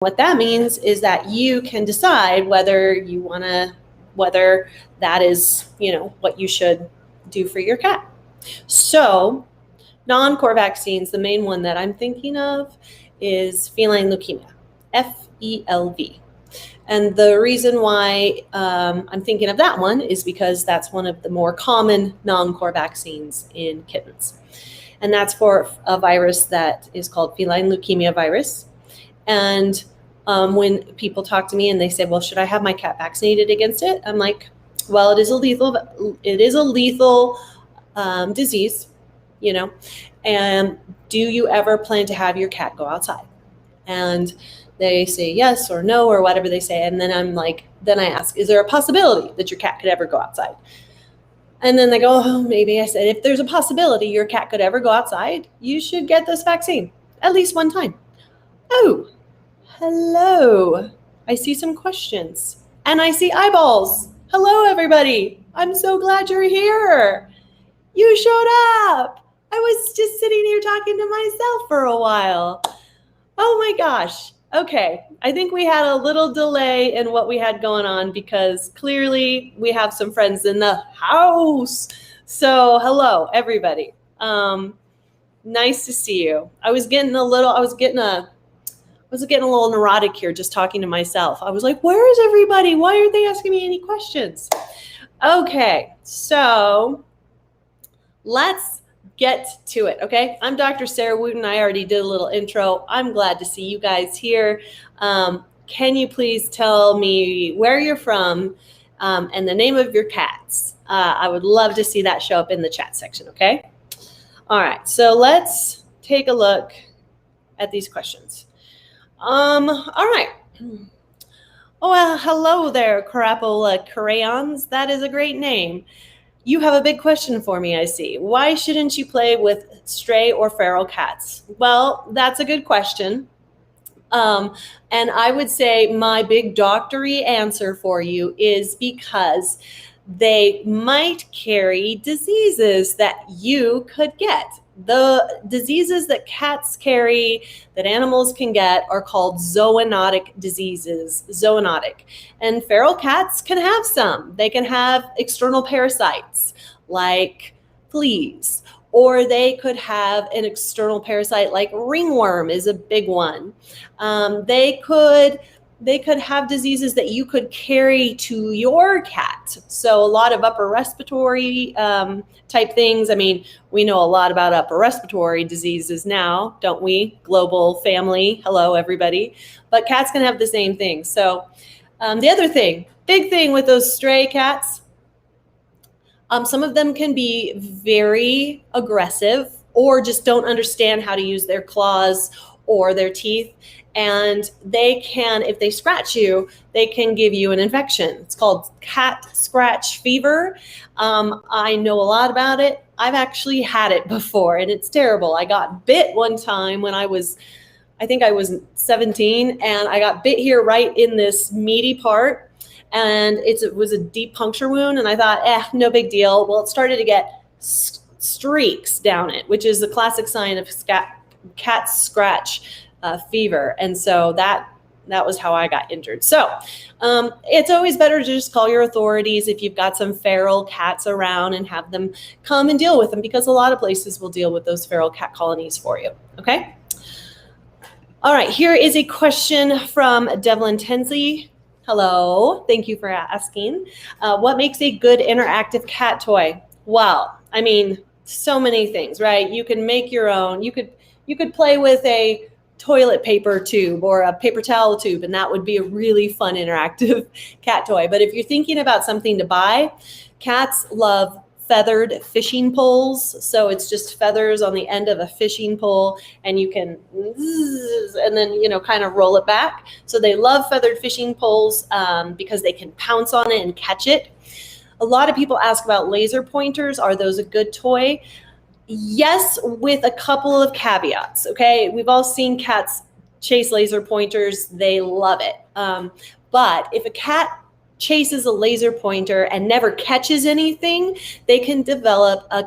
What that means is that you can decide whether that is, what you should do for your cat. So non-core vaccines, the main one that I'm thinking of is feline leukemia, FELV. And the reason why I'm thinking of that one is because that's one of the more common non-core vaccines in kittens. And that's for a virus that is called feline leukemia virus. And when people talk to me and they say, well, should I have my cat vaccinated against it? I'm like, well, it is a lethal disease, and do you ever plan to have your cat go outside? And they say yes or no or whatever they say. And then I ask, is there a possibility that your cat could ever go outside? And then they go, oh, maybe. I said, if there's a possibility your cat could ever go outside, you should get this vaccine at least one time. Oh, hello. I see some questions and I see eyeballs. Hello, everybody. I'm so glad you're here. You showed up. I was just sitting here talking to myself for a while. Oh my gosh. Okay. I think we had a little delay in what we had going on because clearly we have some friends in the house. So hello, everybody. Nice to see you. I was getting a little neurotic here just talking to myself. I was like, where is everybody? Why aren't they asking me any questions? Okay, so let's get to it, okay? I'm Dr. Sarah Wooten. I already did a little intro. I'm glad to see you guys here. Can you please tell me where you're from and the name of your cats? I would love to see that show up in the chat section, okay? All right, so let's take a look at these questions. All right. Oh, well, hello there, Crapola Crayons. That is a great name. You have a big question for me, I see. Why shouldn't you play with stray or feral cats? Well, that's a good question. And I would say my big doctory answer for you is because they might carry diseases that you could get. The diseases that cats carry, that animals can get, are called zoonotic diseases, zoonotic. And feral cats can have some. They can have external parasites like fleas, or they could have an external parasite like ringworm is a big one. They could have diseases that you could carry to your cat. So a lot of upper respiratory type things. I mean, we know a lot about upper respiratory diseases now, don't we? Global family. Hello, everybody. But cats can have the same thing. So the other thing, big thing with those stray cats, some of them can be very aggressive or just don't understand how to use their claws or their teeth. And they can, if they scratch you, they can give you an infection. It's called cat scratch fever. I know a lot about it. I've actually had it before and it's terrible. I got bit one time when I think I was 17, and I got bit here right in this meaty part. And it was a deep puncture wound. And I thought, no big deal. Well, it started to get streaks down it, which is the classic sign of cat scratch fever. And so that was how I got injured. So it's always better to just call your authorities if you've got some feral cats around and have them come and deal with them, because a lot of places will deal with those feral cat colonies for you. Okay. All right. Here is a question from Devlin Tensley. Hello. Thank you for asking. What makes a good interactive cat toy? Well, I mean, so many things, right? You can make your own. You could play with a toilet paper tube or a paper towel tube, and that would be a really fun interactive cat toy. But if you're thinking about something to buy, cats love feathered fishing poles. So it's just feathers on the end of a fishing pole, and you can and then kind of roll it back. So they love feathered fishing poles because they can pounce on it and catch it. A lot of people ask about laser pointers. Are those a good toy? Yes, with a couple of caveats, okay? We've all seen cats chase laser pointers. They love it. But if a cat chases a laser pointer and never catches anything, they can develop a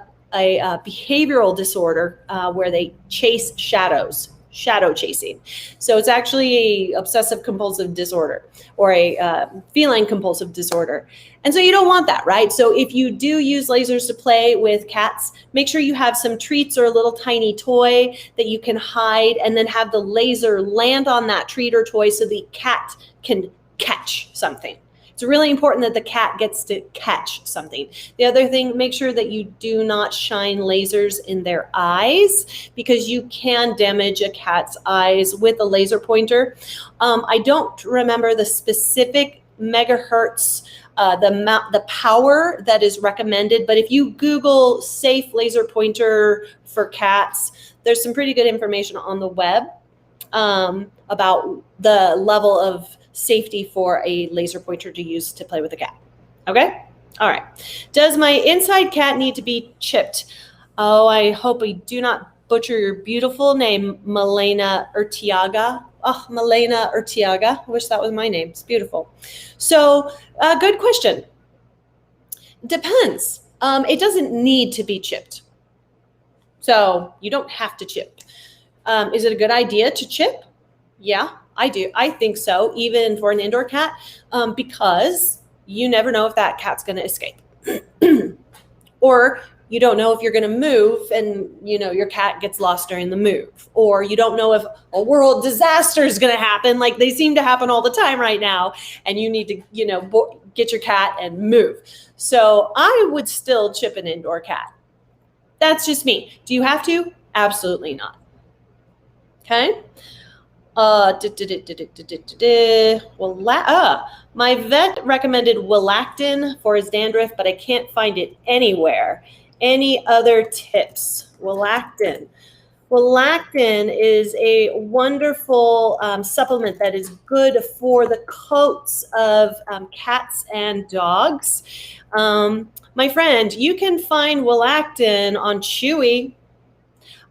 behavioral disorder where they chase shadows. shadow chasing. So it's actually a obsessive compulsive disorder or a feline compulsive disorder. And so you don't want that, right? So if you do use lasers to play with cats, make sure you have some treats or a little tiny toy that you can hide, and then have the laser land on that treat or toy so the cat can catch something. It's really important that the cat gets to catch something. The other thing, make sure that you do not shine lasers in their eyes, because you can damage a cat's eyes with a laser pointer. I don't remember the specific megahertz, the power that is recommended, but if you Google safe laser pointer for cats, there's some pretty good information on the web about the level of safety for a laser pointer to use to play with a cat. Okay? All right. Does my inside cat need to be chipped? Oh, I hope I do not butcher your beautiful name, Malena Urtiaga. Oh, Malena Urtiaga. I wish that was my name. It's beautiful. So, good question. Depends. It doesn't need to be chipped. So, you don't have to chip. Is it a good idea to chip? Yeah, I do. I think so, even for an indoor cat, because you never know if that cat's going to escape. Or you don't know if you're going to move and, your cat gets lost during the move. Or you don't know if a world disaster is going to happen, like they seem to happen all the time right now, and you need to, get your cat and move. So I would still chip an indoor cat. That's just me. Do you have to? Absolutely not. Okay. My vet recommended welactin for his dandruff, but I can't find it anywhere. Any other tips? Welactin. Welactin is a wonderful supplement that is good for the coats of cats and dogs. My friend, you can find welactin on Chewy.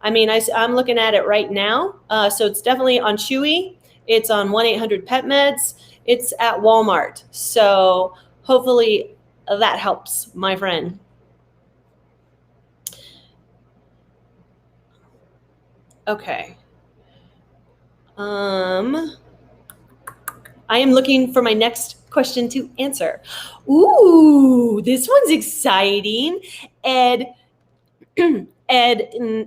I mean, I'm looking at it right now. So it's definitely on Chewy. It's on 1-800-PET-MEDS. It's at Walmart. So hopefully that helps, my friend. Okay. I am looking for my next question to answer. Ooh, this one's exciting. Ed and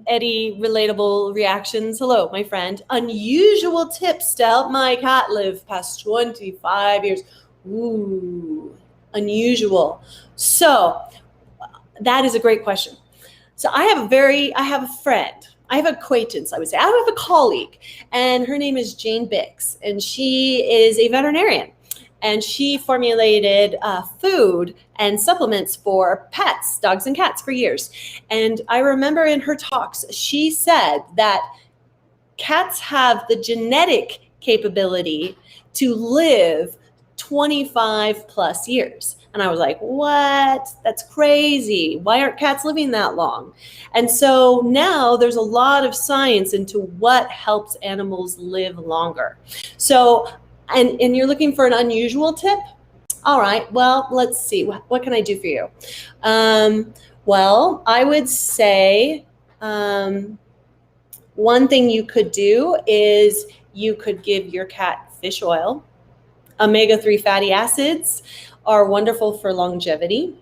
Eddie, relatable reactions. Hello, my friend. Unusual tips to help my cat live past 25 years. Ooh, unusual. So that is a great question. So I have a friend. I have an acquaintance, I would say. I have a colleague, and her name is Jane Bix, and she is a veterinarian. And she formulated food and supplements for pets, dogs and cats, for years. And I remember in her talks, she said that cats have the genetic capability to live 25 plus years. And I was like, what? That's crazy. Why aren't cats living that long? And so now there's a lot of science into what helps animals live longer. So And you're looking for an unusual tip? All right, well, let's see. What can I do for you? Well, I would say one thing you could do is you could give your cat fish oil. Omega-3 fatty acids are wonderful for longevity.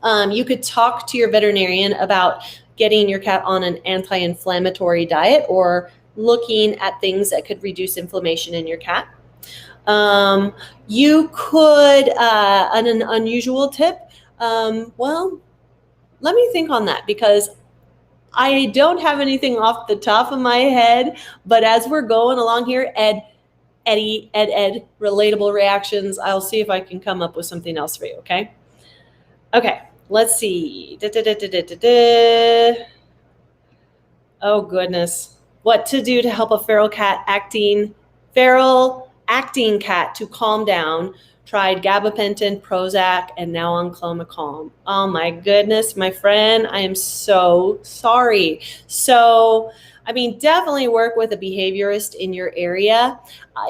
You could talk to your veterinarian about getting your cat on an anti-inflammatory diet or looking at things that could reduce inflammation in your cat. You could, an unusual tip, well, let me think on that, because I don't have anything off the top of my head, but as we're going along here, Ed, relatable reactions, I'll see if I can come up with something else for you, okay? Okay, let's see. Oh, goodness. What to do to help a feral acting cat to calm down. Tried Gabapentin, Prozac, and now on Clomicalm. Oh my goodness, my friend, I am so sorry. So I mean, definitely work with a behaviorist in your area.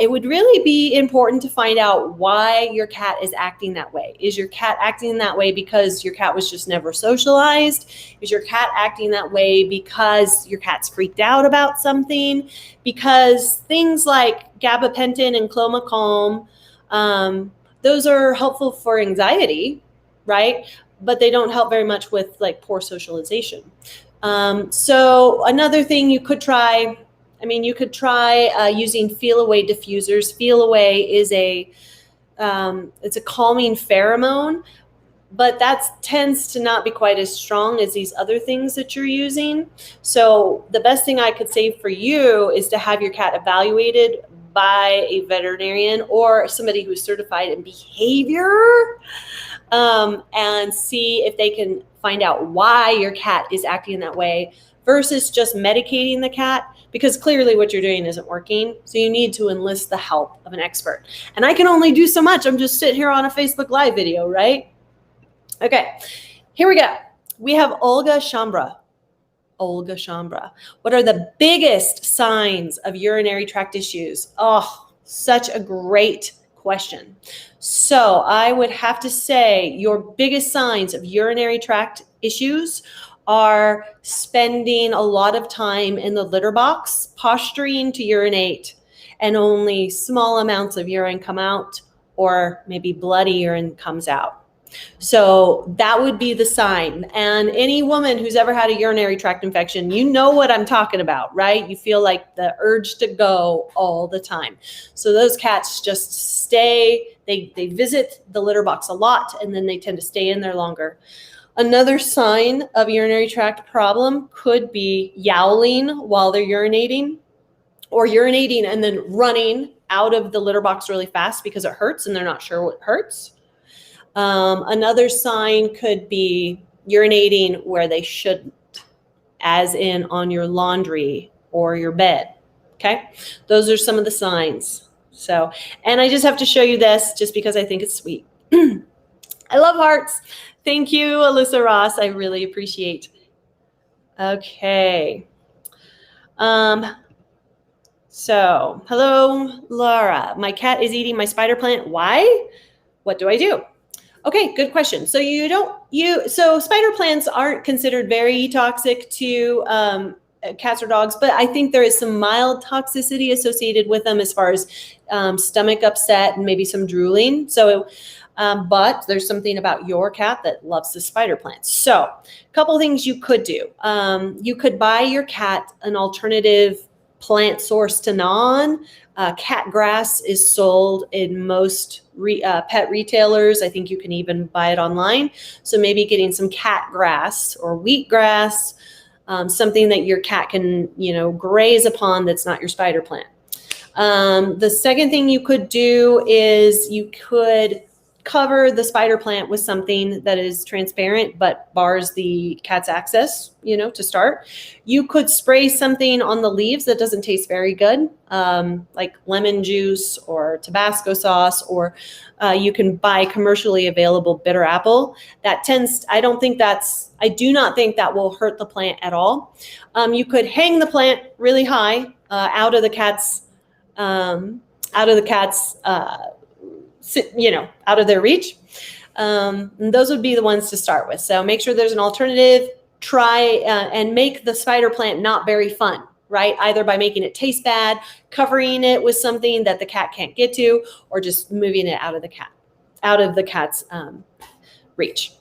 It would really be important to find out why your cat is acting that way. Is your cat acting that way because your cat was just never socialized? Is your cat acting that way because your cat's freaked out about something? Because things like Gabapentin and Clomicalm, those are helpful for anxiety, right? But they don't help very much with like poor socialization. So another thing you could try, you could try using Feel Away diffusers. Feel Away is it's a calming pheromone, but that tends to not be quite as strong as these other things that you're using. So the best thing I could say for you is to have your cat evaluated by a veterinarian or somebody who's certified in behavior, and see if they can find out why your cat is acting that way versus just medicating the cat, because clearly what you're doing isn't working. So you need to enlist the help of an expert. And I can only do so much. I'm just sitting here on a Facebook Live video, right? Okay, here we go. We have Olga Shambra. Olga Shambra. What are the biggest signs of urinary tract issues? Oh, such a great question. So I would have to say your biggest signs of urinary tract issues are spending a lot of time in the litter box, posturing to urinate, and only small amounts of urine come out, or maybe bloody urine comes out. So that would be the sign. And any woman who's ever had a urinary tract infection, you know what I'm talking about, right? You feel like the urge to go all the time. So those cats just stay, they visit the litter box a lot, and then they tend to stay in there longer. Another sign of a urinary tract problem could be yowling while they're urinating, or urinating and then running out of the litter box really fast because it hurts and they're not sure what hurts. Another sign could be urinating where they shouldn't, as in on your laundry or your bed. Okay, those are some of the signs. So, and I just have to show you this just because I think it's sweet. I love hearts. Thank you, Alyssa Ross. I really appreciate. Okay. So, hello, Laura. My cat is eating my spider plant. Why? What do I do? Okay, good question. So so spider plants aren't considered very toxic to cats or dogs, but I think there is some mild toxicity associated with them as far as stomach upset and maybe some drooling. So, but there's something about your cat that loves the spider plants. So a couple of things you could do. You could buy your cat an alternative plant source to gnaw on. Cat grass is sold in most pet retailers. I think you can even buy it online. So maybe getting some cat grass or wheat grass, something that your cat can, graze upon that's not your spider plant. The second thing you could do is you could cover the spider plant with something that is transparent but bars the cat's access, to start. You could spray something on the leaves that doesn't taste very good, like lemon juice or Tabasco sauce, or you can buy commercially available bitter apple. I do not think that will hurt the plant at all. You could hang the plant really high out of the cat's out of their reach. And those would be the ones to start with. So make sure there's an alternative. Try and make the spider plant not very fun, right? Either by making it taste bad, covering it with something that the cat can't get to, or just moving it out of the cat's reach.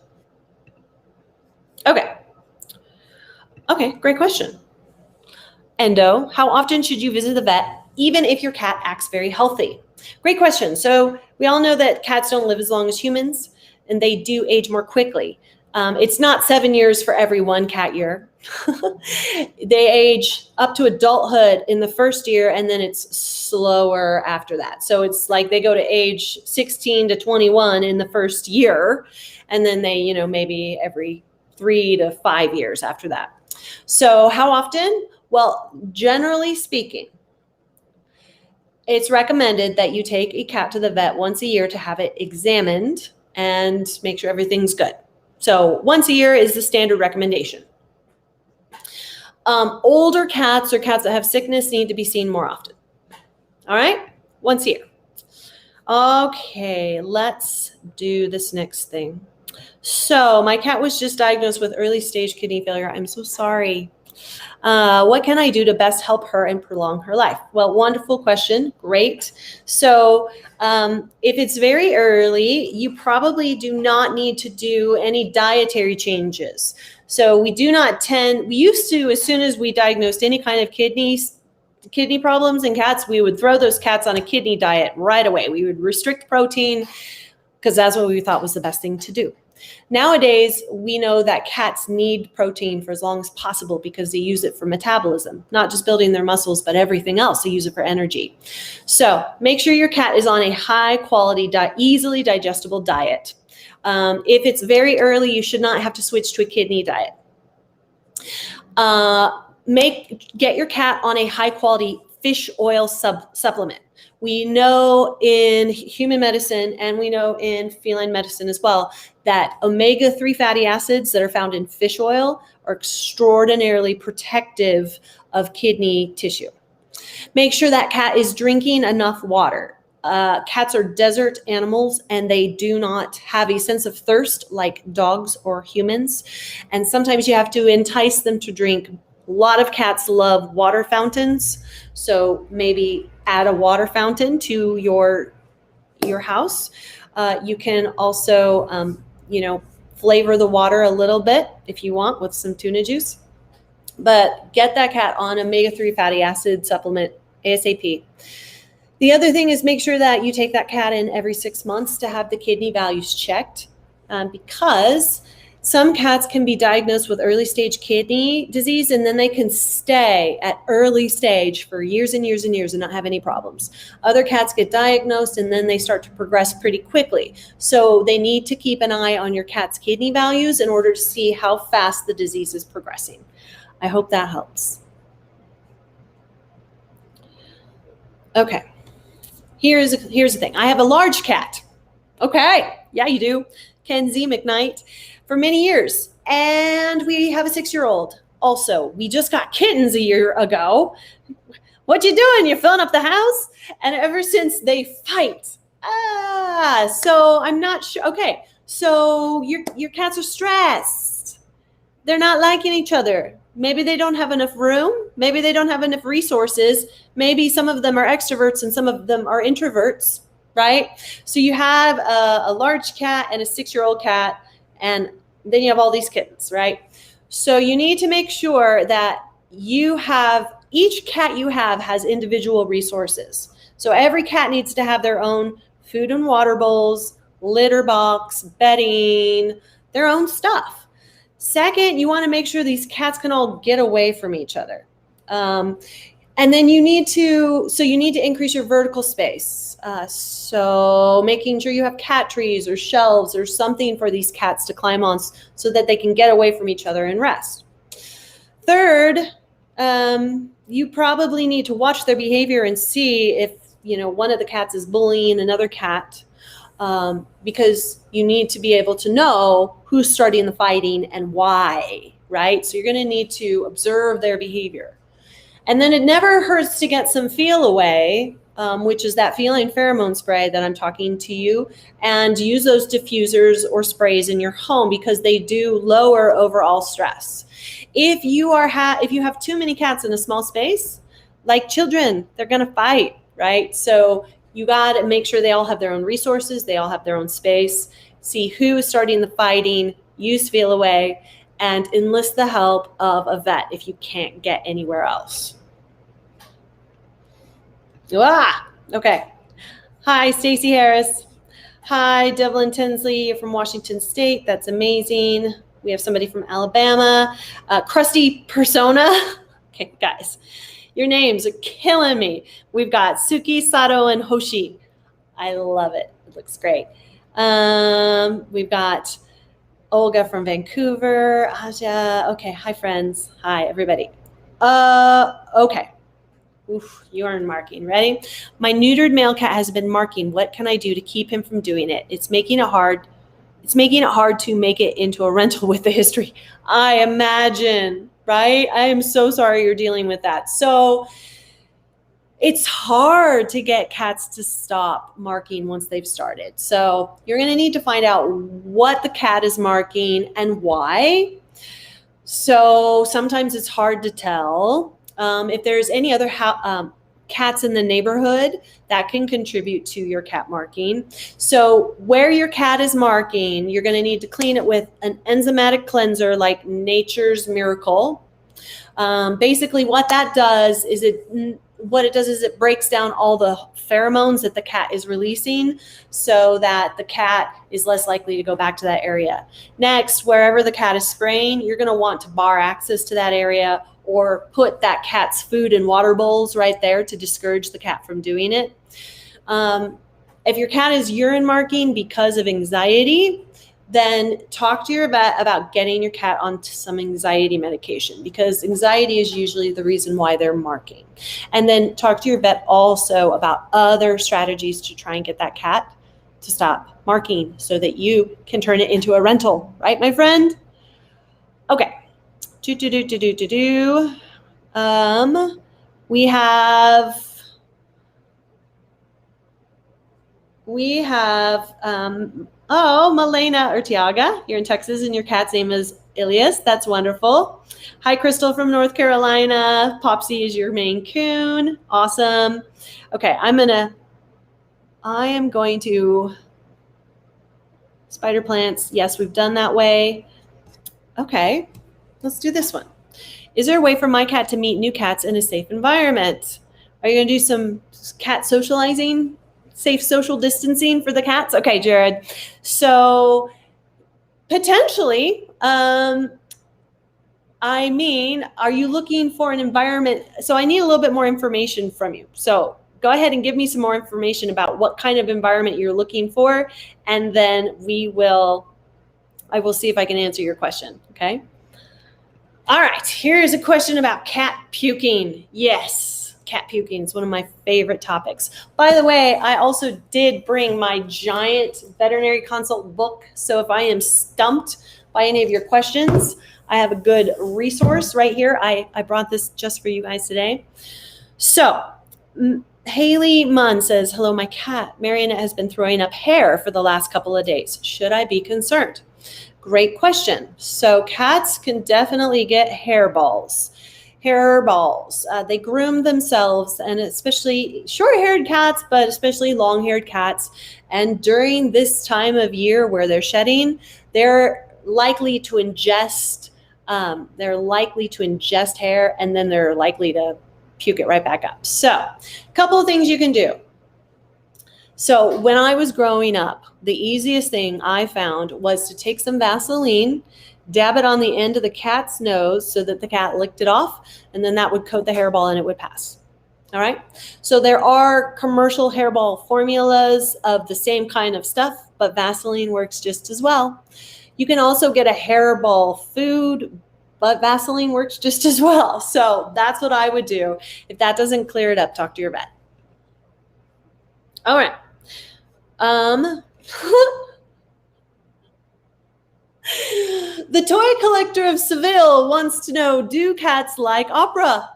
Okay, great question. Endo, how often should you visit the vet, even if your cat acts very healthy? Great question. So we all know that cats don't live as long as humans, and they do age more quickly. It's not 7 years for every one cat year. They age up to adulthood in the first year, and then it's slower after that. So it's like they go to age 16 to 21 in the first year, and then they, maybe every 3 to 5 years after that. So how often? Well, generally speaking, it's recommended that you take a cat to the vet once a year to have it examined and make sure everything's good. So once a year is the standard recommendation. Older cats or cats that have sickness need to be seen more often. All right, once a year. Okay, let's do this next thing. So my cat was just diagnosed with early stage kidney failure. I'm so sorry. What can I do to best help her and prolong her life? Well, wonderful question. Great. So if it's very early, you probably do not need to do any dietary changes. So we used to, as soon as we diagnosed any kind of kidney problems in cats, we would throw those cats on a kidney diet right away. We would restrict protein because that's what we thought was the best thing to do. Nowadays, we know that cats need protein for as long as possible because they use it for metabolism, not just building their muscles, but everything else. They use it for energy. So make sure your cat is on a high quality, easily digestible diet. If it's very early, you should not have to switch to a kidney diet. Get your cat on a high quality fish oil supplement. We know in human medicine and we know in feline medicine as well that omega-3 fatty acids that are found in fish oil are extraordinarily protective of kidney tissue. Make sure that cat is drinking enough water. Cats are desert animals and they do not have a sense of thirst like dogs or humans. And sometimes you have to entice them to drink. A lot of cats love water fountains. So maybe add a water fountain to your house. You can also, flavor the water a little bit if you want with some tuna juice. But get that cat on omega-3 fatty acid supplement ASAP. The other thing is make sure that you take that cat in every 6 months to have the kidney values checked because some cats can be diagnosed with early stage kidney disease and then they can stay at early stage for years and years and years and not have any problems. Other cats get diagnosed and then they start to progress pretty quickly. So they need to keep an eye on your cat's kidney values in order to see how fast the disease is progressing. I hope that helps. Okay, here's the thing. I have a large cat. Okay, yeah, you do. Kenzie McKnight. For many years. And we have a 6-year-old. Also, we just got kittens a year ago. What you doing? You're filling up the house? And ever since they fight. So I'm not sure. Okay, so your cats are stressed. They're not liking each other. Maybe they don't have enough room. Maybe they don't have enough resources. Maybe some of them are extroverts and some of them are introverts, right? So you have a large cat and a 6-year-old cat, and then you have all these kittens, right? So you need to make sure that each cat you have has individual resources. So every cat needs to have their own food and water bowls, litter box, bedding, their own stuff. Second, you want to make sure these cats can all get away from each other. And then you need to increase your vertical space. So making sure you have cat trees or shelves or something for these cats to climb on so that they can get away from each other and rest. Third, you probably need to watch their behavior and see if, one of the cats is bullying another cat, because you need to be able to know who's starting the fighting and why, right? So you're going to need to observe their behavior. And then it never hurts to get some feel away, which is that feline pheromone spray that I'm talking to you, and use those diffusers or sprays in your home because they do lower overall stress. If you have too many cats in a small space, like children, they're going to fight, right? So you got to make sure they all have their own resources, they all have their own space, see who is starting the fighting, use feel away, and enlist the help of a vet if you can't get anywhere else. Okay. Hi, Stacey Harris. Hi, Devlin Tinsley. You're from Washington State. That's amazing. We have somebody from Alabama. Crusty Persona. Okay, guys, your names are killing me. We've got Suki, Sato, and Hoshi. I love it. It looks great. We've got Olga from Vancouver. Aja. Okay, hi, friends. Hi, everybody. Okay. Oof, you are marking. Ready? My neutered male cat has been marking. What can I do to keep him from doing it? It's making it hard to make it into a rental with the history. I imagine, right? I am so sorry you're dealing with that. So it's hard to get cats to stop marking once they've started. So you're going to need to find out what the cat is marking and why. So sometimes it's hard to tell. If there's any other cats in the neighborhood, that can contribute to your cat marking. So where your cat is marking, you're going to need to clean it with an enzymatic cleanser like Nature's Miracle. Basically what that does is it breaks down all the pheromones that the cat is releasing so that the cat is less likely to go back to that area. Next, wherever the cat is spraying, you're going to want to bar access to that area or put that cat's food and water bowls right there to discourage the cat from doing it. If your cat is urine marking because of anxiety, then talk to your vet about getting your cat onto some anxiety medication, because anxiety is usually the reason why they're marking. And then talk to your vet also about other strategies to try and get that cat to stop marking so that you can turn it into a rental. Right, my friend? Okay. We have Malena Urtiaga. You're in Texas and your cat's name is Ilias. That's wonderful. Hi, Crystal from North Carolina. Popsy is your Maine Coon. Awesome. Okay, I am going to spider plants. Yes, we've done that way. Okay, let's do this one. Is there a way for my cat to meet new cats in a safe environment? Are you going to do some cat socializing? Safe social distancing for the cats? Okay, Jared. So potentially, are you looking for an environment? So I need a little bit more information from you. So go ahead and give me some more information about what kind of environment you're looking for, and then I will see if I can answer your question, okay? All right, here's a question about cat puking. Yes. Cat puking is one of my favorite topics. By the way, I also did bring my giant veterinary consult book. So if I am stumped by any of your questions, I have a good resource right here. I brought this just for you guys today. So Haley Munn says, hello, my cat Marionette has been throwing up hair for the last couple of days. Should I be concerned? Great question. So cats can definitely get hairballs. Hairballs. They groom themselves, and especially short-haired cats, but especially long-haired cats. And during this time of year where they're shedding, they're likely to ingest hair, and then they're likely to puke it right back up. So a couple of things you can do. So when I was growing up, the easiest thing I found was to take some Vaseline, dab it on the end of the cat's nose so that the cat licked it off, and then that would coat the hairball and it would pass. All right. So there are commercial hairball formulas of the same kind of stuff, but Vaseline works just as well. You can also get a hairball food, but Vaseline works just as well. So that's what I would do. If that doesn't clear it up, talk to your vet. All right. The toy collector of Seville wants to know, do cats like opera?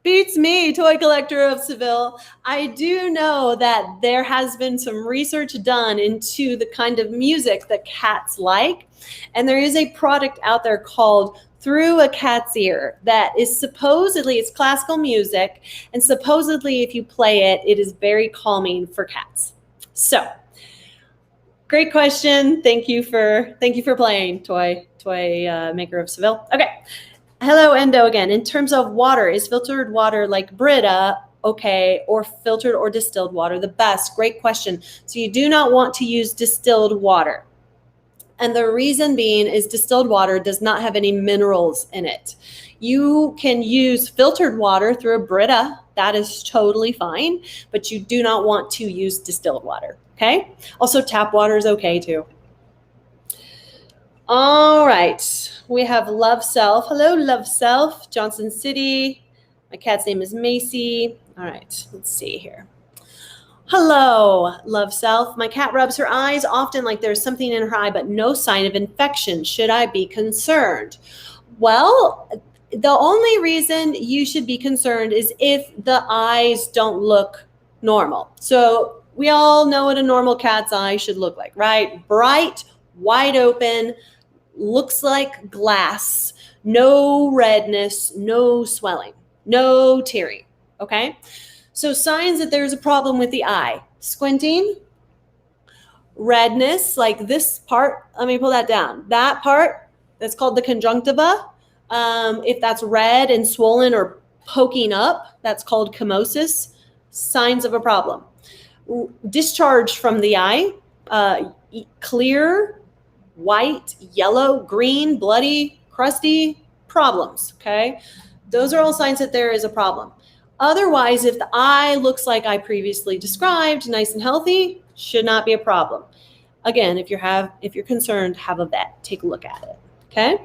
Beats me, toy collector of Seville. I do know that there has been some research done into the kind of music that cats like. And there is a product out there called Through a Cat's Ear that is it's classical music. And supposedly if you play it, it is very calming for cats. So great question. Thank you for playing, toy maker of Seville. Okay. Hello, Endo again. In terms of water, is filtered water like Brita okay, or filtered or distilled water the best? Great question. So you do not want to use distilled water. And the reason being is distilled water does not have any minerals in it. You can use filtered water through a Brita. That is totally fine, but you do not want to use distilled water, okay? Also, tap water is okay too. All right, we have Love Self. Hello, Love Self, Johnson City. My cat's name is Macy. All right, let's see here. Hello, Love Self. My cat rubs her eyes often like there's something in her eye, but no sign of infection. Should I be concerned? Well, the only reason you should be concerned is if the eyes don't look normal. So we all know what a normal cat's eye should look like, right? Bright, wide open, looks like glass, no redness, no swelling, no tearing, okay? So signs that there's a problem with the eye: squinting, redness, like this part, let me pull that down. That part, that's called the conjunctiva. If that's red and swollen or poking up, that's called chemosis, signs of a problem. Discharge from the eye, clear, white, yellow, green, bloody, crusty, problems, okay? Those are all signs that there is a problem. Otherwise, if the eye looks like I previously described, nice and healthy, should not be a problem. Again, if you're concerned, have a vet take a look at it, okay?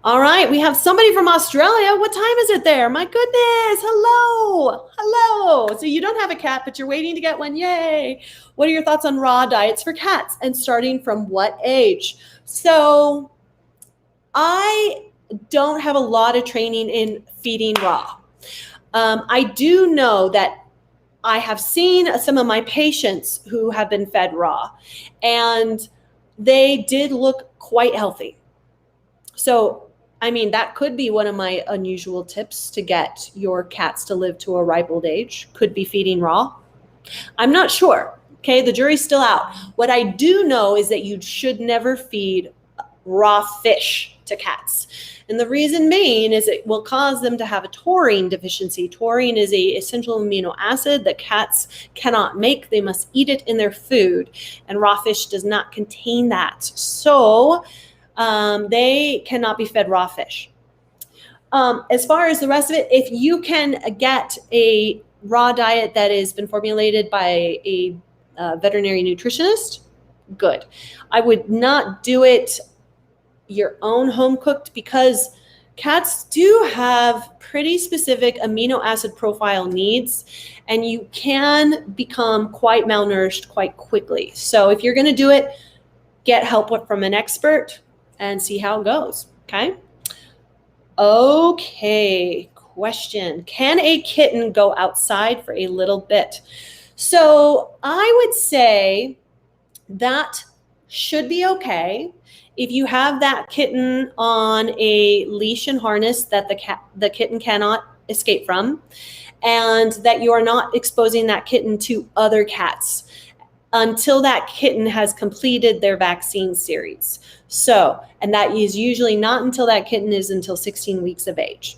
All right, we have somebody from Australia. What time is it there? My goodness, hello, hello. So you don't have a cat, but you're waiting to get one, yay. What are your thoughts on raw diets for cats and starting from what age? So I don't have a lot of training in feeding raw. I do know that I have seen some of my patients who have been fed raw, and they did look quite healthy. So, I mean, that could be one of my unusual tips to get your cats to live to a ripe old age, could be feeding raw. I'm not sure, okay? The jury's still out. What I do know is that you should never feed raw fish to cats. And the reason being is it will cause them to have a taurine deficiency. Taurine is an essential amino acid that cats cannot make. They must eat it in their food, and raw fish does not contain that. So they cannot be fed raw fish. As far as the rest of it, if you can get a raw diet that has been formulated by a veterinary nutritionist, good. I would not do it your own home cooked, because cats do have pretty specific amino acid profile needs, and you can become quite malnourished quite quickly. So if you're going to do it, get help from an expert and see how it goes. Okay. Okay. Question. Can a kitten go outside for a little bit? So I would say that should be okay. If you have that kitten on a leash and harness that the kitten cannot escape from, and that you are not exposing that kitten to other cats until that kitten has completed their vaccine series. So, and that is usually not until that kitten is until 16 weeks of age.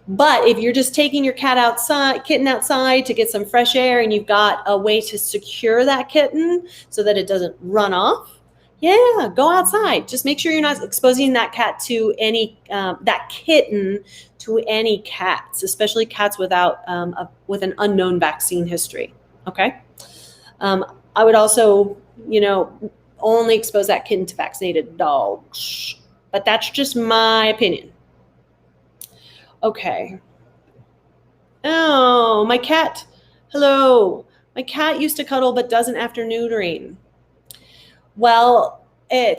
But if you're just taking your kitten outside to get some fresh air, and you've got a way to secure that kitten so that it doesn't run off, yeah, go outside. Just make sure you're not exposing that that kitten to any cats, especially cats with an unknown vaccine history. Okay. I would also, only expose that kitten to vaccinated dogs, but that's just my opinion. Okay. Oh, my cat. Hello. My cat used to cuddle, but doesn't after neutering. Well, I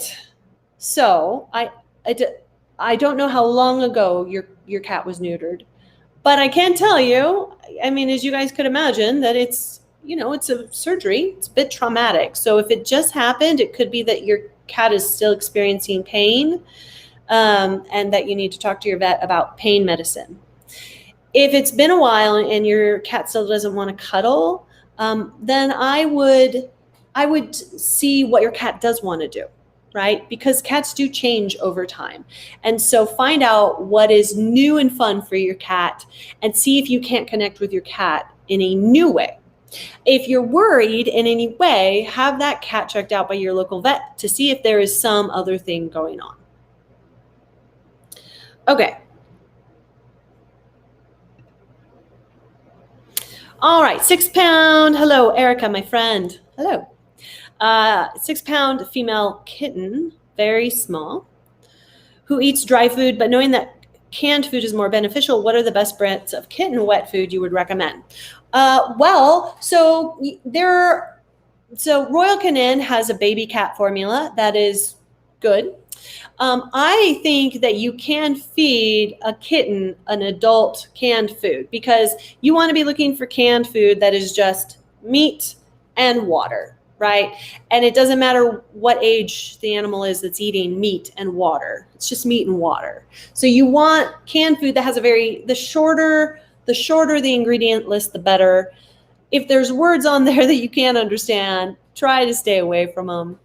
don't know how long ago your cat was neutered, but I can tell you, I mean, as you guys could imagine, that it's a surgery. It's a bit traumatic. So if it just happened, it could be that your cat is still experiencing pain, and that you need to talk to your vet about pain medicine. If it's been a while and your cat still doesn't want to cuddle, then I would see what your cat does want to do, right? Because cats do change over time. And so find out what is new and fun for your cat, and see if you can't connect with your cat in a new way. If you're worried in any way, have that cat checked out by your local vet to see if there is some other thing going on. Okay. All right, 6 pound. Hello, Erica, my friend. Hello. 6 pound female kitten, very small, who eats dry food, but knowing that canned food is more beneficial, what are the best brands of kitten wet food you would recommend? So Royal Canin has a baby cat formula that is good. I think that you can feed a kitten an adult canned food because you want to be looking for canned food that is just meat and water, right? And it doesn't matter what age the animal is that's eating meat and water. It's just meat and water. So you want canned food that has the shorter the ingredient list, the better. If there's words on there that you can't understand, try to stay away from them.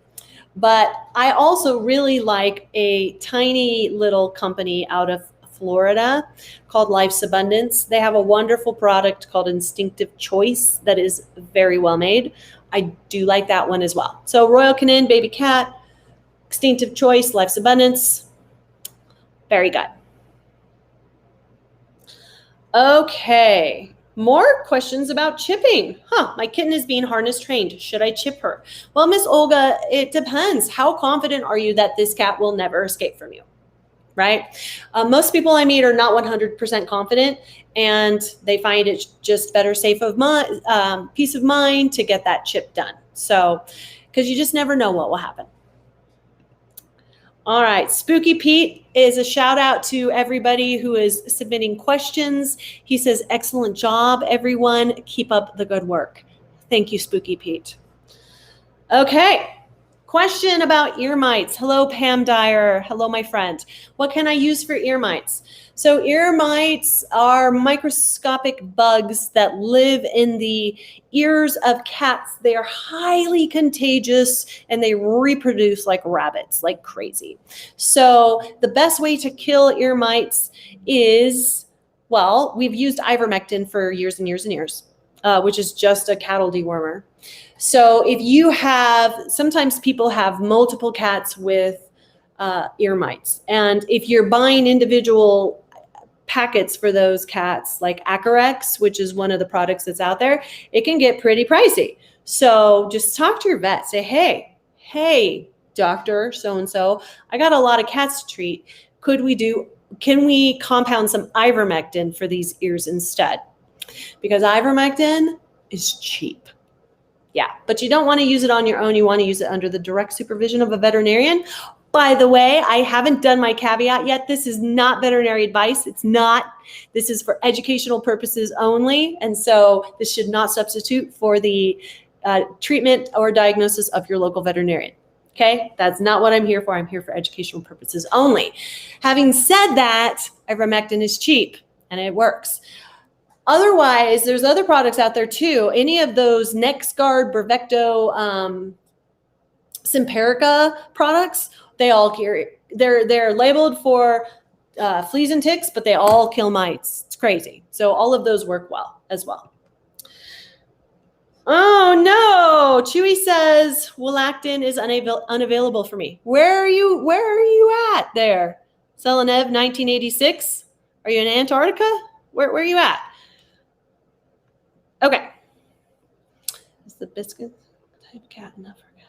But I also really like a tiny little company out of Florida called Life's Abundance. They have a wonderful product called Instinctive Choice that is very well made. I do like that one as well. So Royal Canin, Baby Cat, Instinctive Choice, Life's Abundance. Very good. Okay. More questions about chipping. My kitten is being harness trained. Should I chip her? Well, Miss Olga, it depends. How confident are you that this cat will never escape from you, right? Most people I meet are not 100% confident, and they find it just better peace of mind to get that chip done. So, because you just never know what will happen. All right, Spooky Pete is a shout out to everybody who is submitting questions. He says, excellent job, everyone. Keep up the good work. Thank you, Spooky Pete. Okay, question about ear mites. Hello, Pam Dyer. Hello, my friend. What can I use for ear mites? So ear mites are microscopic bugs that live in the ears of cats. They are highly contagious and they reproduce like rabbits, like crazy. So the best way to kill ear mites is, well, we've used ivermectin for years and years and years, which is just a cattle dewormer. So if you sometimes people have multiple cats with ear mites. And if you're buying individual packets for those cats, like Acarex, which is one of the products that's out there, it can get pretty pricey. So just talk to your vet. Say, hey, doctor so-and-so, I got a lot of cats to treat. Can we compound some ivermectin for these ears instead? Because ivermectin is cheap. Yeah, but you don't want to use it on your own. You want to use it under the direct supervision of a veterinarian. By the way, I haven't done my caveat yet. This is not veterinary advice. It's not. This is for educational purposes only. And so this should not substitute for the treatment or diagnosis of your local veterinarian. Okay, that's not what I'm here for. I'm here for educational purposes only. Having said that, ivermectin is cheap and it works. Otherwise, there's other products out there too. Any of those NexGard, Brevecto, Simparica products, they all carry. They're labeled for fleas and ticks, but they all kill mites. It's crazy. So all of those work well as well. Oh no, Chewy says welactin is unavailable for me. Where are you at there? Selenev 1986? Are you in Antarctica? Where are you at? Okay. Is the biscuit type cat enough for cat?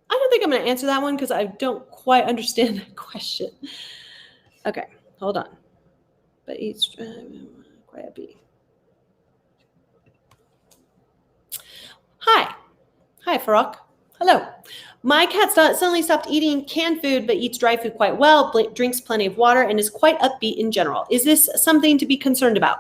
I don't think I'm going to answer that one because I don't quite understand that question. Okay, hold on. But each quite a bee. Hi, Farouk. Hello. My cat suddenly stopped eating canned food, but eats dry food quite well, drinks plenty of water, and is quite upbeat in general. Is this something to be concerned about?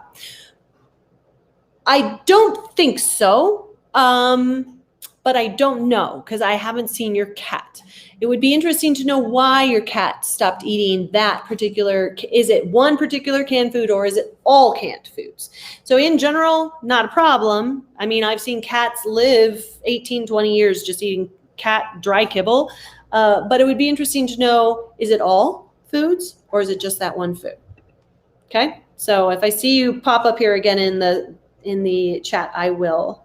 I don't think so, but I don't know because I haven't seen your cat. It would be interesting to know why your cat stopped eating that particular. Is it one particular canned food or is it all canned foods? So in general, not a problem. I mean, I've seen cats live 18, 20 years just eating cat dry kibble, but it would be interesting to know, is it all foods or is it just that one food? Okay, so if I see you pop up here again in the chat, I will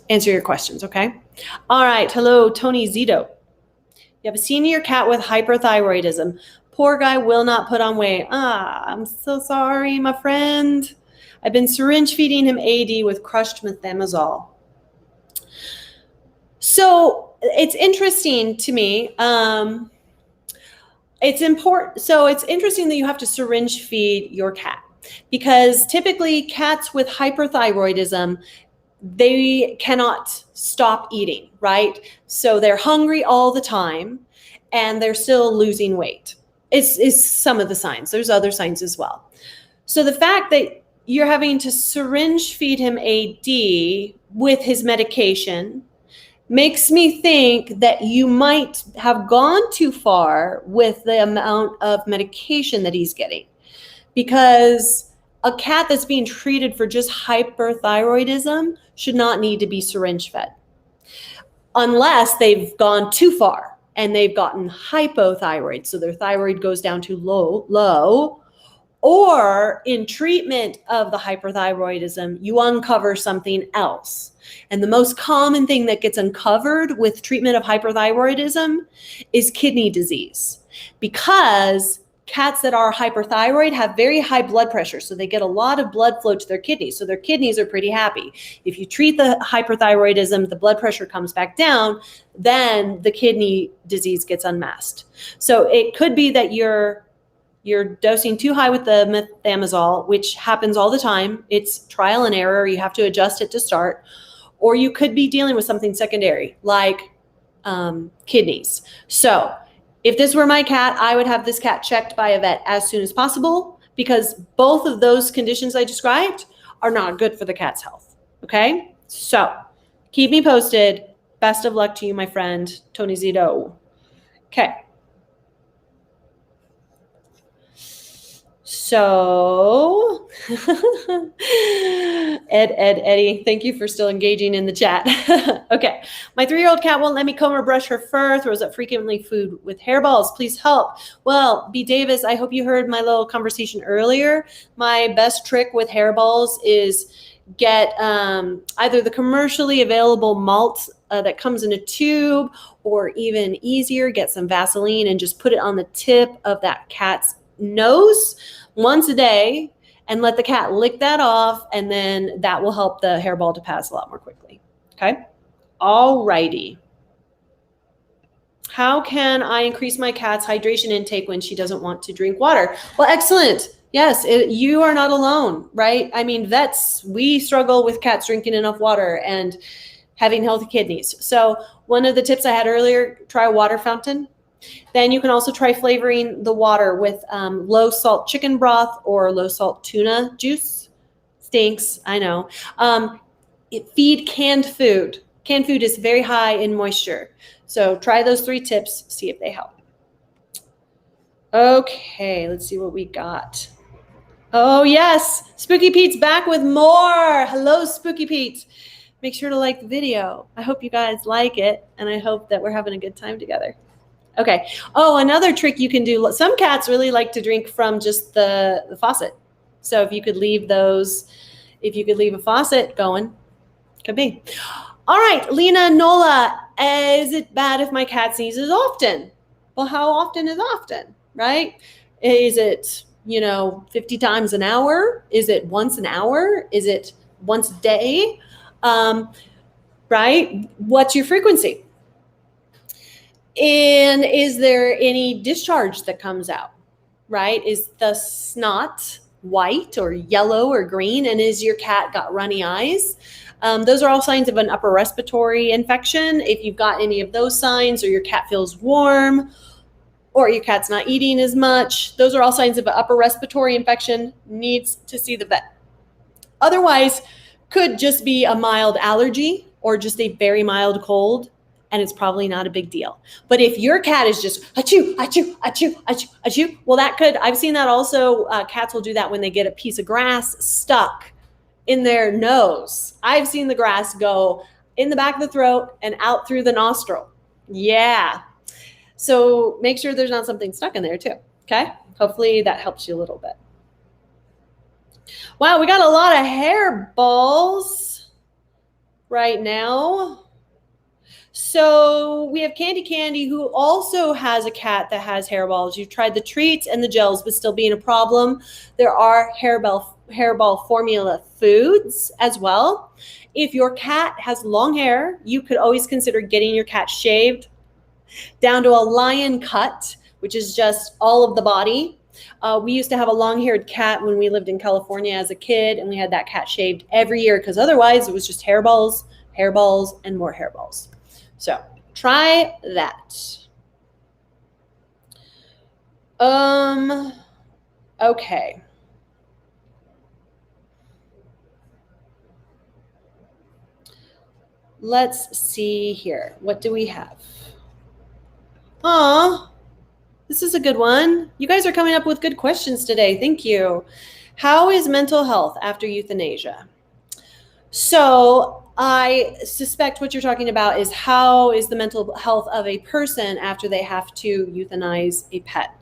answer your questions, okay? All right, hello, Tony Zito. You have a senior cat with hyperthyroidism. Poor guy will not put on weight. I'm so sorry, my friend. I've been syringe feeding him AD with crushed methimazole. So it's interesting to me. It's important. So it's interesting that you have to syringe feed your cat. because typically cats with hyperthyroidism, they cannot stop eating, right? So they're hungry all the time and they're still losing weight. It's some of the signs. There's other signs as well. So the fact that you're having to syringe feed him AD with his medication makes me think that you might have gone too far with the amount of medication that he's getting, because a cat that's being treated for just hyperthyroidism should not need to be syringe fed unless they've gone too far and they've gotten hypothyroid, so their thyroid goes down to low, or in treatment of the hyperthyroidism, you uncover something else. And the most common thing that gets uncovered with treatment of hyperthyroidism is kidney disease, because cats that are hyperthyroid have very high blood pressure, so they get a lot of blood flow to their kidneys, so their kidneys are pretty happy. If you treat the hyperthyroidism, the blood pressure comes back down, then the kidney disease gets unmasked. So it could be that you're dosing too high with the methimazole, which happens all the time. It's trial and error. You have to adjust it to start. Or you could be dealing with something secondary like kidneys. So if this were my cat, I would have this cat checked by a vet as soon as possible, because both of those conditions I described are not good for the cat's health. Okay? So keep me posted. Best of luck to you, my friend, Tony Zito. Okay. So, Eddie, thank you for still engaging in the chat. Okay. My 3-year-old cat won't let me comb or brush her fur, throws up frequently food with hairballs. Please help. Well, B. Davis, I hope you heard my little conversation earlier. My best trick with hairballs is get either the commercially available malt that comes in a tube, or even easier, get some Vaseline and just put it on the tip of that cat's nose once a day and let the cat lick that off, and then that will help the hairball to pass a lot more quickly. Okay. All righty. How can I increase my cat's hydration intake when she doesn't want to drink water? Well, excellent. Yes, you are not alone, right? I mean, vets, we struggle with cats drinking enough water and having healthy kidneys. So one of the tips I had earlier, try a water fountain. Then you can also try flavoring the water with low salt chicken broth or low salt tuna juice. Stinks, I know. Feed canned food. Canned food is very high in moisture. So try those 3 tips, see if they help. Okay, let's see what we got. Oh yes, Spooky Pete's back with more. Hello, Spooky Pete. Make sure to like the video. I hope you guys like it, and I hope that we're having a good time together. Okay. Oh, another trick you can do. Some cats really like to drink from just the faucet. So if you could leave a faucet going, could be. All right, Lena Nola, is it bad if my cat sneezes often? Well, how often is often, right? Is it, 50 times an hour? Is it once an hour? Is it once a day? Right? What's your frequency? And is there any discharge that comes out, right? Is the snot white or yellow or green? And is your cat got runny eyes? Those are all signs of an upper respiratory infection. If you've got any of those signs, or your cat feels warm, or your cat's not eating as much, those are all signs of an upper respiratory infection. Needs to see the vet. Otherwise, could just be a mild allergy or just a very mild cold, and it's probably not a big deal. But if your cat is just achoo, achoo, achoo, achoo, achoo, well, I've seen that also. Cats will do that when they get a piece of grass stuck in their nose. I've seen the grass go in the back of the throat and out through the nostril. Yeah. So make sure there's not something stuck in there too. Okay. Hopefully that helps you a little bit. Wow, we got a lot of hairballs right now. So we have Candy, who also has a cat that has hairballs. You've tried the treats and the gels, but still being a problem. There are hairball formula foods as well. If your cat has long hair, you could always consider getting your cat shaved down to a lion cut, which is just all of the body. We used to have a long-haired cat when we lived in California as a kid, and we had that cat shaved every year because otherwise it was just hairballs, hairballs, and more hairballs. So try that. Okay. Let's see here. What do we have? Aw, this is a good one. You guys are coming up with good questions today. Thank you. How is mental health after euthanasia? So I suspect what you're talking about is how is the mental health of a person after they have to euthanize a pet?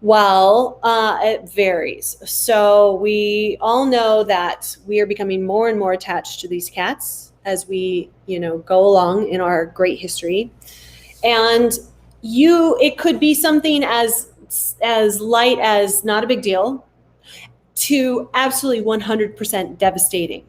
Well, it varies. So we all know that we are becoming more and more attached to these cats as we, go along in our great history. And it could be something as light as not a big deal to absolutely 100% devastating.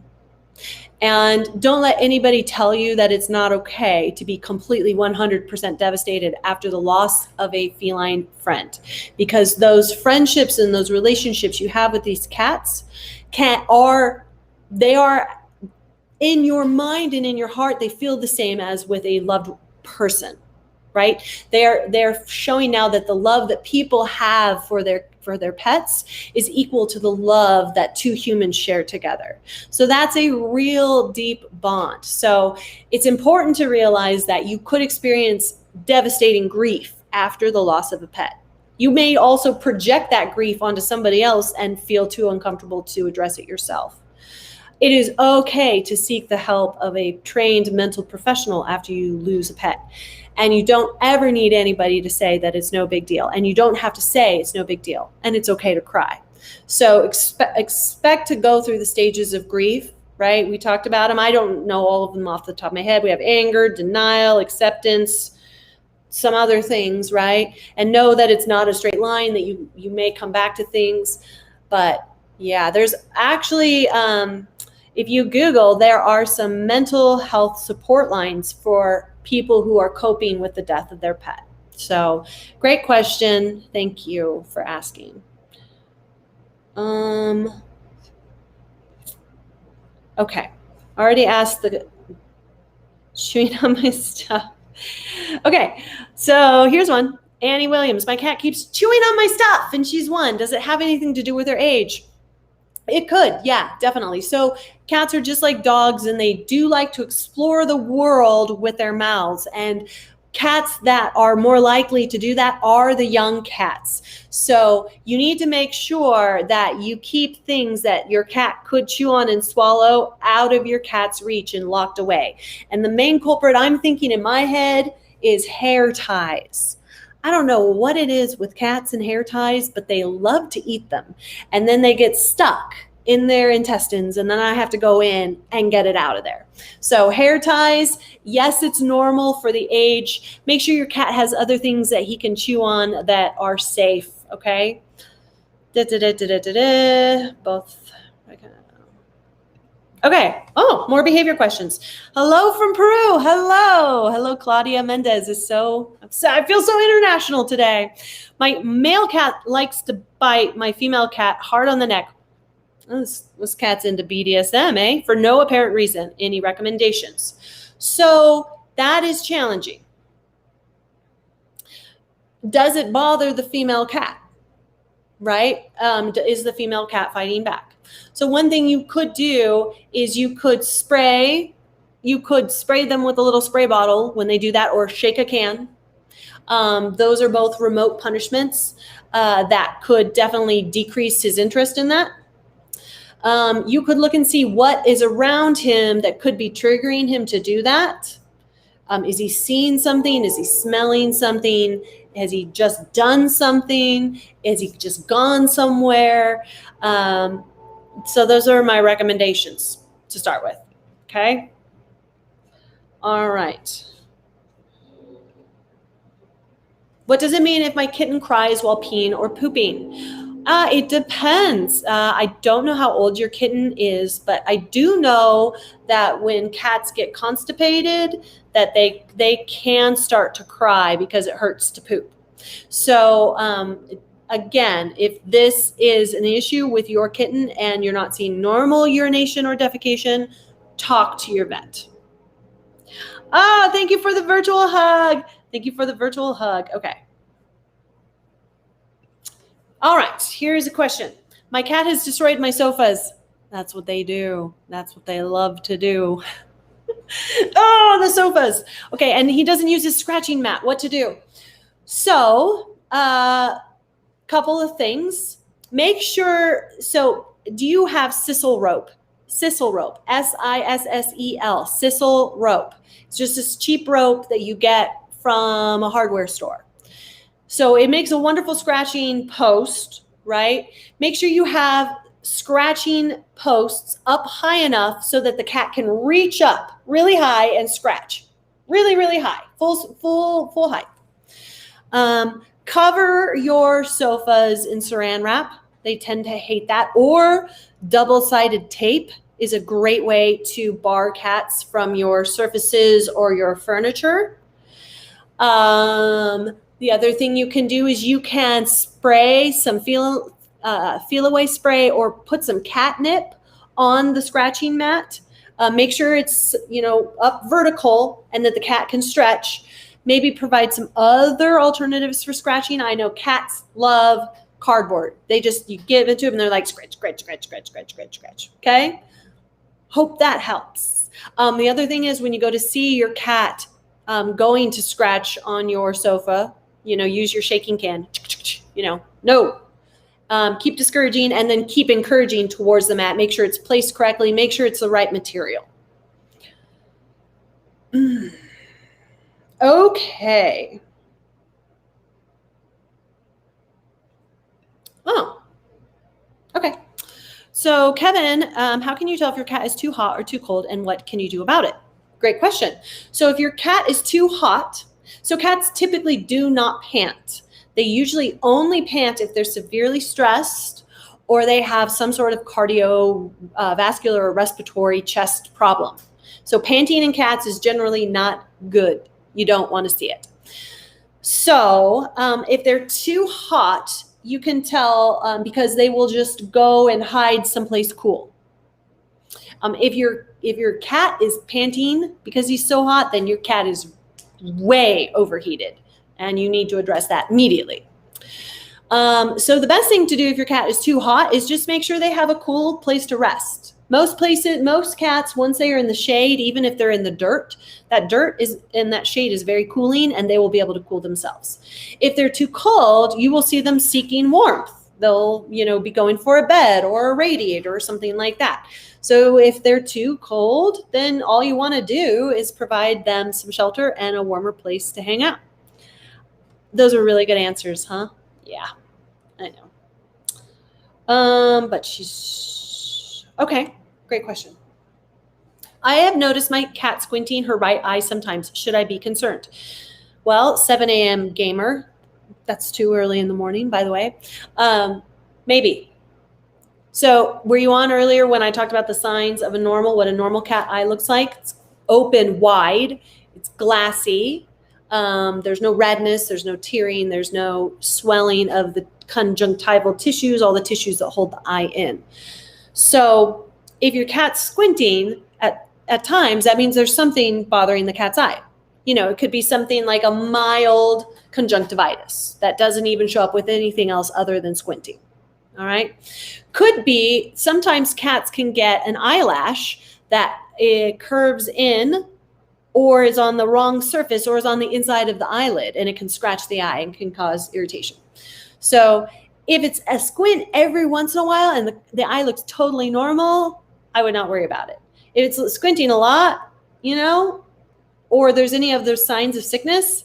And don't let anybody tell you that it's not okay to be completely 100% devastated after the loss of a feline friend, because those friendships and those relationships you have with these cats are in your mind and in your heart, they feel the same as with a loved person, right? They're showing now that the love that people have for their pets is equal to the love that two humans share together. So that's a real deep bond. So it's important to realize that you could experience devastating grief after the loss of a pet. You may also project that grief onto somebody else and feel too uncomfortable to address it yourself. It is okay to seek the help of a trained mental professional after you lose a pet. And you don't ever need anybody to say that it's no big deal. And you don't have to say it's no big deal. And it's okay to cry. So expect to go through the stages of grief, right? We talked about them. I don't know all of them off the top of my head. We have anger, denial, acceptance, some other things, right? And know that it's not a straight line, that you may come back to things. But yeah, there's actually, if you Google, there are some mental health support lines for people who are coping with the death of their pet. So great question. Thank you for asking. Okay. Already asked the chewing on my stuff. Okay. So here's one. Annie Williams, my cat keeps chewing on my stuff and she's one. Does it have anything to do with her age? It could, yeah, definitely. So cats are just like dogs, and they do like to explore the world with their mouths. And cats that are more likely to do that are the young cats. So you need to make sure that you keep things that your cat could chew on and swallow out of your cat's reach and locked away. And the main culprit I'm thinking in my head is hair ties. I don't know what it is with cats and hair ties, but they love to eat them. And then they get stuck in their intestines, and then I have to go in and get it out of there. So hair ties, yes, it's normal for the age. Make sure your cat has other things that he can chew on that are safe, okay? Both. Okay. Oh, more behavior questions. Hello from Peru. Hello, Claudia Mendez is I feel so international today. My male cat likes to bite my female cat hard on the neck. This cat's into BDSM, eh? For no apparent reason. Any recommendations? So that is challenging. Does it bother the female cat? Right? Is the female cat fighting back? So one thing you could do is you could spray them with a little spray bottle when they do that, or shake a can. Those are both remote punishments that could definitely decrease his interest in that. You could look and see what is around him that could be triggering him to do that. Is he seeing something? Is he smelling something? Has he just done something? Is he just gone somewhere? So those are my recommendations to start with. Okay. All right. What does it mean if my kitten cries while peeing or pooping? It depends. I don't know how old your kitten is, but I do know that when cats get constipated, that they can start to cry because it hurts to poop. So again, if this is an issue with your kitten and you're not seeing normal urination or defecation, talk to your vet. Ah, thank you for the virtual hug. Thank you for the virtual hug. Okay. All right, here's a question. My cat has destroyed my sofas. That's what they do. That's what they love to do. Oh, the sofas. Okay, and he doesn't use his scratching mat. What to do? So, couple of things. Make sure, so do you have sisal rope? Sisal rope, S-I-S-S-E-L, sisal rope. It's just this cheap rope that you get from a hardware store. So it makes a wonderful scratching post, right? Make sure you have scratching posts up high enough so that the cat can reach up really high and scratch. Really, really high, full height. Cover your sofas in saran wrap. They tend to hate that. Or double-sided tape is a great way to bar cats from your surfaces or your furniture. The other thing you can do is you can spray some feel away spray or put some catnip on the scratching mat. Make sure it's, up vertical and that the cat can stretch. Maybe provide some other alternatives for scratching. I know cats love cardboard. You give it to them and they're like, scratch, scratch, scratch, scratch, scratch, scratch, scratch. Okay? Hope that helps. The other thing is when you go to see your cat going to scratch on your sofa, use your shaking can, no. Keep discouraging and then keep encouraging towards the mat. Make sure it's placed correctly. Make sure it's the right material. Okay. Oh, okay. So Kevin, how can you tell if your cat is too hot or too cold and what can you do about it? Great question. So if your cat is too hot, so cats typically do not pant. They usually only pant if they're severely stressed or they have some sort of cardiovascular or respiratory chest problem. So panting in cats is generally not good. You don't want to see it. So if they're too hot, you can tell because they will just go and hide someplace cool. If your cat is panting because he's so hot, then your cat is way overheated and you need to address that immediately. So the best thing to do if your cat is too hot is just make sure they have a cool place to rest. Most cats, once they are in the shade, even if they're in the dirt, that dirt is in that shade is very cooling and they will be able to cool themselves. If they're too cold, you will see them seeking warmth. They'll, be going for a bed or a radiator or something like that. So if they're too cold, then all you want to do is provide them some shelter and a warmer place to hang out. Those are really good answers, huh? Yeah, I know. But she's okay. Great question. I have noticed my cat squinting her right eye sometimes. Should I be concerned? Well, 7 a.m. gamer. That's too early in the morning, by the way. Maybe. So were you on earlier when I talked about the signs of what a normal cat eye looks like? It's open wide. It's glassy. There's no redness. There's no tearing. There's no swelling of the conjunctival tissues, all the tissues that hold the eye in. So if your cat's squinting at times, that means there's something bothering the cat's eye. It could be something like a mild conjunctivitis that doesn't even show up with anything else other than squinting. All right. Could be sometimes cats can get an eyelash that it curves in or is on the wrong surface or is on the inside of the eyelid and it can scratch the eye and can cause irritation. So if it's a squint every once in a while and the eye looks totally normal, I would not worry about it. If it's squinting a lot, or there's any of those signs of sickness,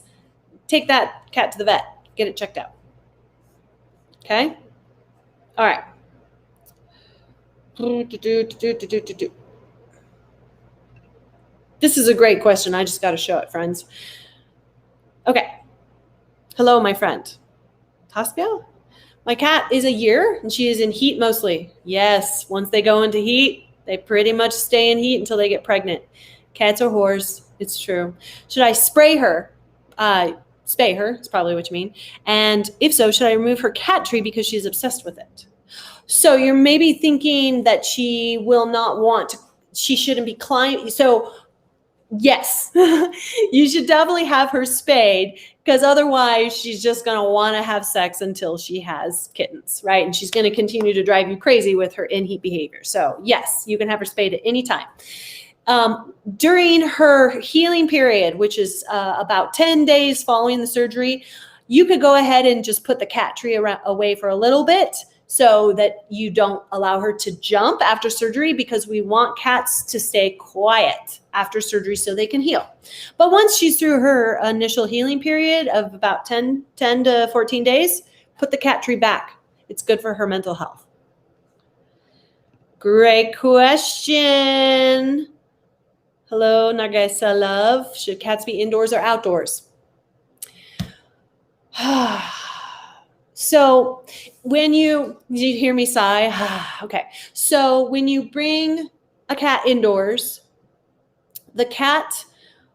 take that cat to the vet, get it checked out. Okay? All right. This is a great question. I just got to show it, friends. Okay. Hello, my friend. Taspia? My cat is a year and she is in heat mostly. Yes, once they go into heat, they pretty much stay in heat until they get pregnant. Cats are whores. It's true. Should I spray her? spay her, is probably what you mean. And if so, should I remove her cat tree because she's obsessed with it? So you're maybe thinking that she will not want to, she shouldn't be climbing. So yes, you should definitely have her spayed, because otherwise she's just going to want to have sex until she has kittens, right? And she's going to continue to drive you crazy with her in-heat behavior. So yes, you can have her spayed at any time. During her healing period, which is about 10 days following the surgery, you could go ahead and just put the cat tree away for a little bit, so that you don't allow her to jump after surgery, because we want cats to stay quiet after surgery so they can heal. But once she's through her initial healing period of about 10 to 14 days, put the cat tree back. It's good for her mental health. Great question. Hello, Nagasa Love. Should cats be indoors or outdoors? So when did you hear me sigh? Okay. So when you bring a cat indoors, the cat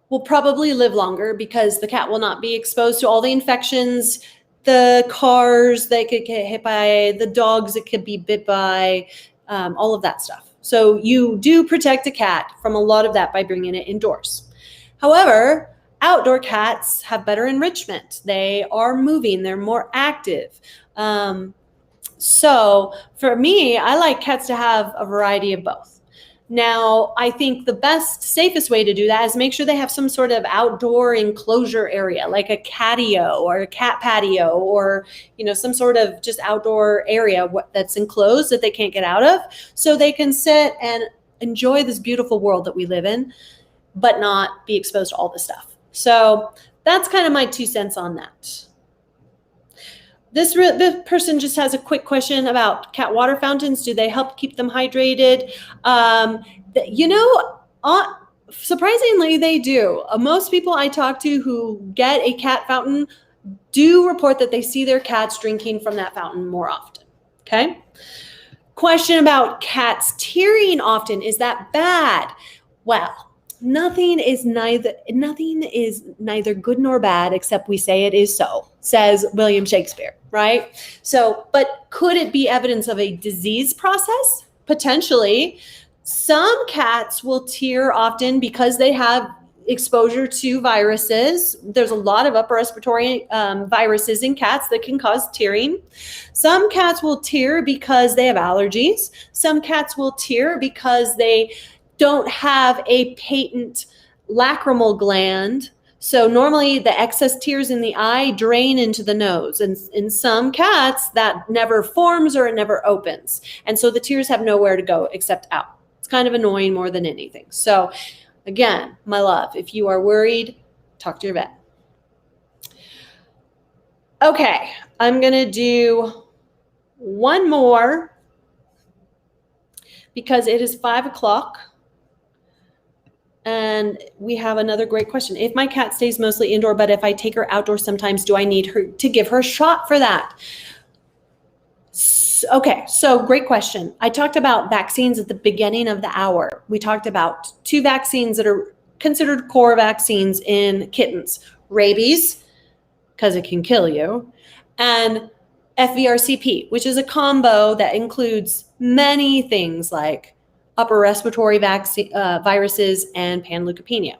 will probably live longer, because the cat will not be exposed to all the infections, the cars that could get hit by, the dogs that could be bit by, all of that stuff. So you do protect a cat from a lot of that by bringing it indoors. However, outdoor cats have better enrichment. They are moving, they're more active. So for me, I like cats to have a variety of both. Now, I think the best, safest way to do that is make sure they have some sort of outdoor enclosure area, like a catio or a cat patio, or, some sort of just outdoor area that's enclosed that they can't get out of, so they can sit and enjoy this beautiful world that we live in, but not be exposed to all this stuff. So that's kind of my 2 cents on that. This person just has a quick question about cat water fountains. Do they help keep them hydrated? Surprisingly, they do. Most people I talk to who get a cat fountain do report that they see their cats drinking from that fountain more often. Okay. Question about cats tearing often. Is that bad? Well, nothing is neither good nor bad except we say it is so, says William Shakespeare, right? So, but could it be evidence of a disease process? Potentially. Some cats will tear often because they have exposure to viruses. There's a lot of upper respiratory viruses in cats that can cause tearing. Some cats will tear because they have allergies. Some cats will tear because they don't have a patent lacrimal gland. So normally the excess tears in the eye drain into the nose. And in some cats that never forms or it never opens. And so the tears have nowhere to go except out. It's kind of annoying more than anything. So again, my love, if you are worried, talk to your vet. Okay, I'm going to do one more because it is 5 o'clock. And we have another great question. If my cat stays mostly indoor, but if I take her outdoors sometimes, do I need her to give her a shot for that? Okay, so great question. I talked about vaccines at the beginning of the hour. We talked about 2 vaccines that are considered core vaccines in kittens. Rabies, because it can kill you, and FVRCP, which is a combo that includes many things like upper respiratory viruses and panleukopenia.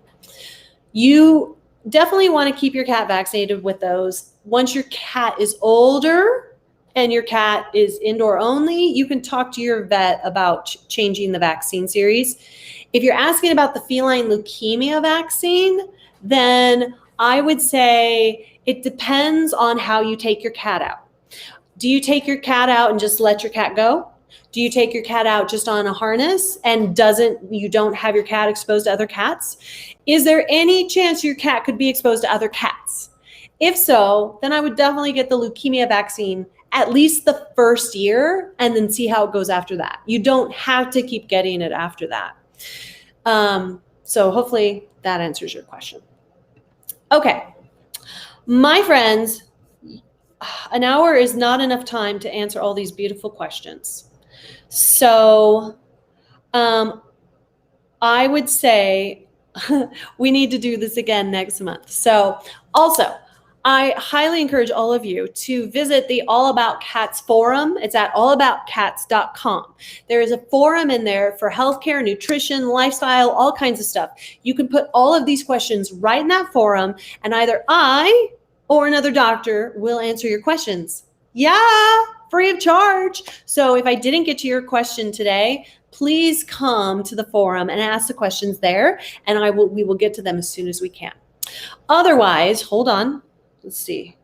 You definitely want to keep your cat vaccinated with those. Once your cat is older and your cat is indoor only, you can talk to your vet about changing the vaccine series. If you're asking about the feline leukemia vaccine, then I would say it depends on how you take your cat out. Do you take your cat out and just let your cat go? Do you take your cat out just on a harness and you don't have your cat exposed to other cats? Is there any chance your cat could be exposed to other cats? If so, then I would definitely get the leukemia vaccine at least the first year and then see how it goes after that. You don't have to keep getting it after that. So hopefully that answers your question. Okay, my friends, an hour is not enough time to answer all these beautiful questions. So I would say we need to do this again next month. So also, I highly encourage all of you to visit the All About Cats forum. It's at allaboutcats.com. There is a forum in there for healthcare, nutrition, lifestyle, all kinds of stuff. You can put all of these questions right in that forum, and either I or another doctor will answer your questions. Yeah, free of charge. So if I didn't get to your question today, please come to the forum and ask the questions there, and we will get to them as soon as we can. Otherwise, hold on. Let's see.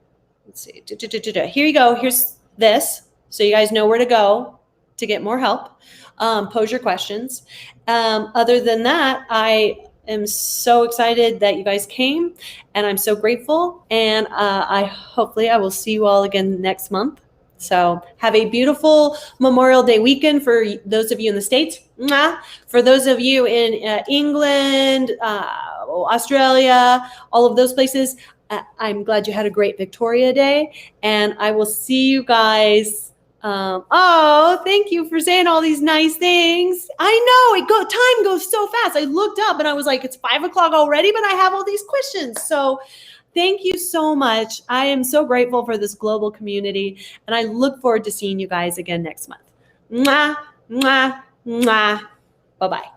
Here you go. Here's this. So you guys know where to go to get more help. Pose your questions. Other than that, I am so excited that you guys came, and I'm so grateful. And hopefully I will see you all again next month. So have a beautiful Memorial Day weekend for those of you in the States. For those of you in England, Australia, all of those places, I'm glad you had a great Victoria Day, and I will see you guys. Oh, thank you for saying all these nice things. I know time goes so fast. I looked up and I was like, it's 5 o'clock already, but I have all these questions. So thank you so much. I am so grateful for this global community, and I look forward to seeing you guys again next month. Mwah, mwah, mwah. Bye-bye.